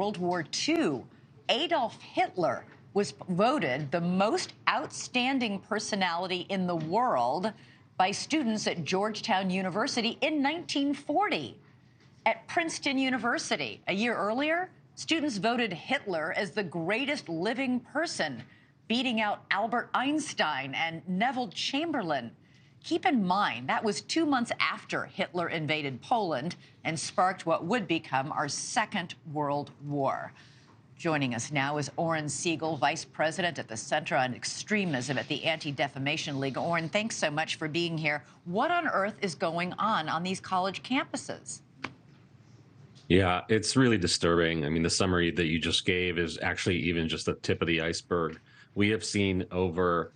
World War II, Adolf Hitler was voted the most outstanding personality in the world by students at Georgetown University in 1940. At Princeton University, a year earlier, students voted Hitler as the greatest living person, beating out Albert Einstein and Neville Chamberlain. Keep in mind, that was 2 months after Hitler invaded Poland and sparked what would become our Second World War. Joining us now is Oren Segal, Vice President at the Center on Extremism at the Anti-Defamation League. Oren, thanks so much for being here. What on earth is going on these college campuses? Yeah, it's really disturbing. I mean, the summary that you just gave is actually even just the tip of the iceberg. We have seen over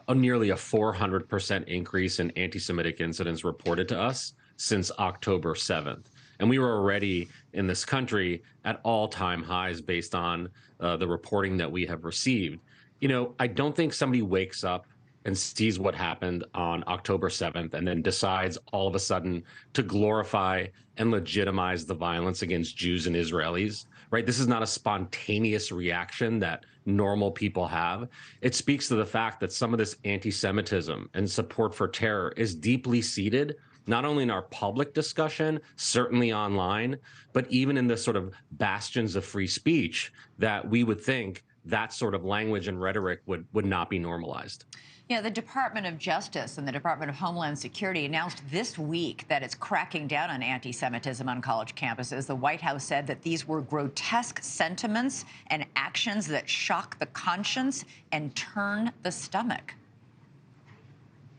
nearly a 400% increase in anti-Semitic incidents reported to us since October 7th. And we were already in this country at all-time highs based on the reporting that we have received. You know, I don't think somebody wakes up and sees what happened on October 7th and then decides all of a sudden to glorify and legitimize the violence against Jews and Israelis, right? This is not a spontaneous reaction that normal people have. It speaks to the fact that some of this anti-Semitism and support for terror is deeply seated, not only in our public discussion, certainly online, but even in the sort of bastions of free speech that we would think that sort of language and rhetoric would not be normalized. Yeah, the Department of Justice and the Department of Homeland Security announced this week that it's cracking down on anti-Semitism on college campuses. The White House said that these were grotesque sentiments and actions that shock the conscience and turn the stomach.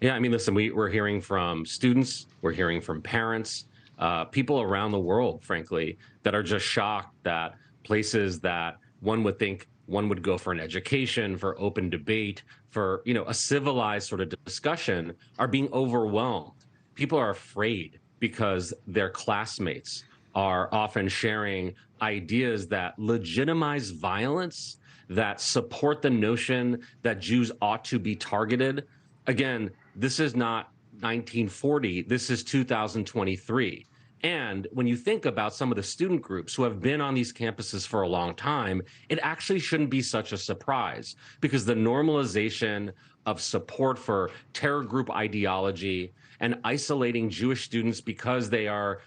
Yeah, I mean, listen, we're hearing from students, we're hearing from parents, people around the world, frankly, that are just shocked that places that one would think one would go for an education, for open debate, for, you know, a civilized sort of discussion are being overwhelmed. People are afraid because their classmates are often sharing ideas that legitimize violence, that support the notion that Jews ought to be targeted. Again, this is not 1940, this is 2023. And when you think about some of the student groups who have been on these campuses for a long time, it actually shouldn't be such a surprise because the normalization of support for terror group ideology and isolating Jewish students because they are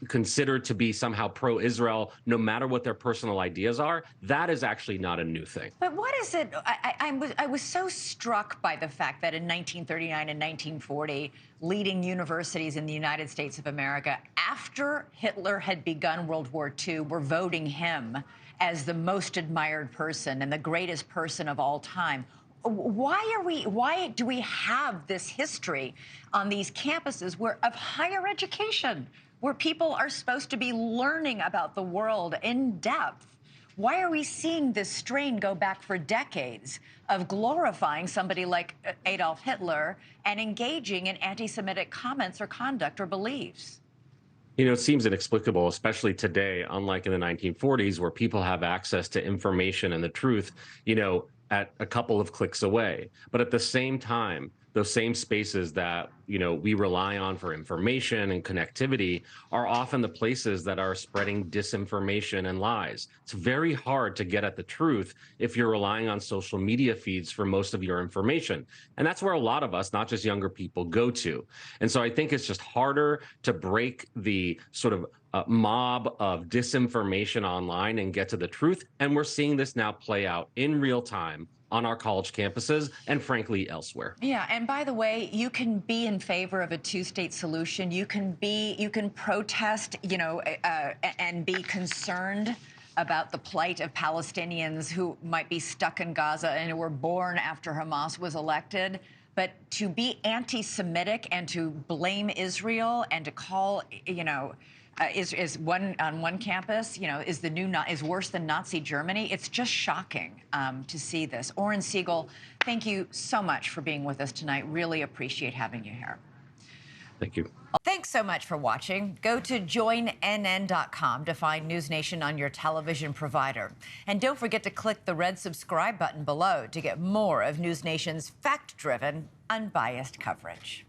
considered to be somehow pro-Israel, no matter what their personal ideas are, that is actually not a new thing. But what is it? I was so struck by the fact that in 1939 and 1940, leading universities in the United States of America, after Hitler had begun World War II, were voting him as the most admired person and the greatest person of all time. Why do we have this history on these campuses of higher education, where people are supposed to be learning about the world in depth? Why are we seeing this strain go back for decades of glorifying somebody like Adolf Hitler and engaging in anti-Semitic comments or conduct or beliefs? You know, it seems inexplicable, especially today, unlike in the 1940s, where people have access to information and the truth, you know, at a couple of clicks away. But at the same time, those same spaces that, you know, we rely on for information and connectivity are often the places that are spreading disinformation and lies. It's very hard to get at the truth if you're relying on social media feeds for most of your information. And that's where a lot of us, not just younger people, go to. And so I think it's just harder to break the sort of mob of disinformation online and get to the truth. And we're seeing this now play out in real time on our college campuses and frankly elsewhere. Yeah, and by the way, you can be in favor of a two-state solution. You can protest, you know, and be concerned about the plight of Palestinians who might be stuck in Gaza and who were born after Hamas was elected. But to be anti-Semitic and to blame Israel and to call, you know, is one on one campus, you know, is worse than Nazi Germany. It's just shocking to see this. Oren Segal, thank you so much for being with us tonight. Really appreciate having you here. Thank you. Thanks so much for watching. Go to joinnn.com to find NewsNation on your television provider. And don't forget to click the red subscribe button below to get more of NewsNation's fact-driven, unbiased coverage.